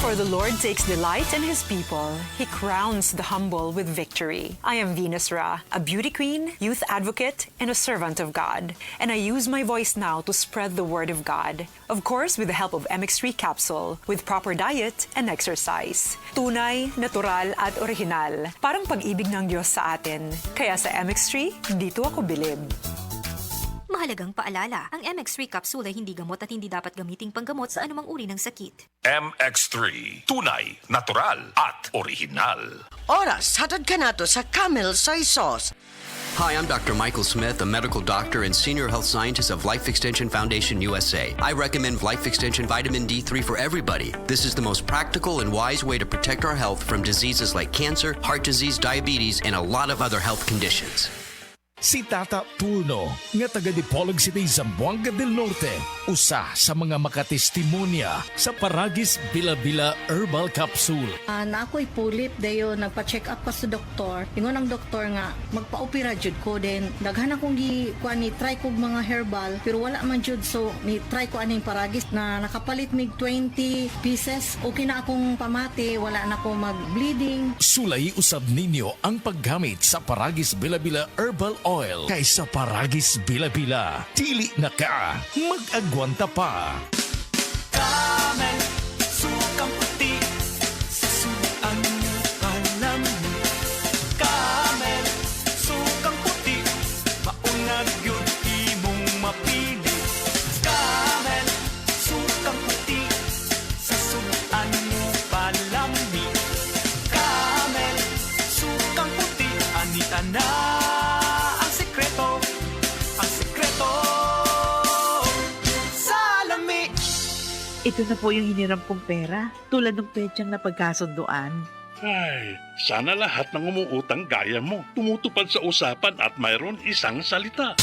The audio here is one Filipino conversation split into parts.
For the Lord takes delight in His people. He crowns the humble with victory. I am Venus Ra, a beauty queen, youth advocate, and a servant of God. And I use my voice now to spread the word of God. Of course, with the help of MX3 capsule, with proper diet and exercise. Tunay, natural, at original. Parang pag-ibig ng Diyos sa atin. Kaya sa MX3, dito ako bilib. Mahalagang paalala, ang MX3 capsule ay hindi gamot at hindi dapat gamiting panggamot sa anumang uri ng sakit. MX3, tunay, natural, at original. Oras, hatad ka na to sa Camel Soy Sauce. Hi, I'm Dr. Michael Smith, a medical doctor and senior health scientist of Life Extension Foundation USA. I recommend Life Extension Vitamin D3 for everybody. This is the most practical and wise way to protect our health from diseases like cancer, heart disease, diabetes, and a lot of other health conditions. Si Tata Turno, nga taga Dipolog City, Zamboanga del Norte, usa sa mga makatestimonya sa Paragis Bila-Bila Herbal Capsule. Na ako'y pulip dayo nagpa-check up pa sa doktor. Ingon ang doktor nga magpa-opera jud ko din. Daghan akong kuan ni try kog mga herbal pero wala man jud, so ni try ko aning Paragis na nakapalit mig 20 pieces. Okay na akong pamati, wala na ako mag-bleeding. Sulay usab ninyo ang paggamit sa Paragis Bila-Bila Herbal Oil kaysa Paragis Bila-Bila. Dili na ka, mag-agwanta pa. Camel, sukang puti, sasuan mo alam mo. Camel, sukang puti, maunag yun imong mapili. Camel, sukang puti, sasuan mo palami. Camel, sukang puti, anita na. Ito na po yung hiniram kong pera, tulad ng petsang napagkasunduan. Ay, sana lahat ng umuutang gaya mo tumutupad sa usapan at mayroon isang salita.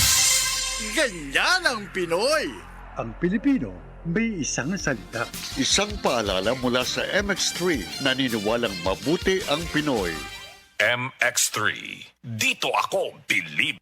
Ganyan ang Pinoy! Ang Pilipino may isang salita. Isang paalala mula sa MX3, naniniwalang mabuti ang Pinoy. MX3, dito ako bilib.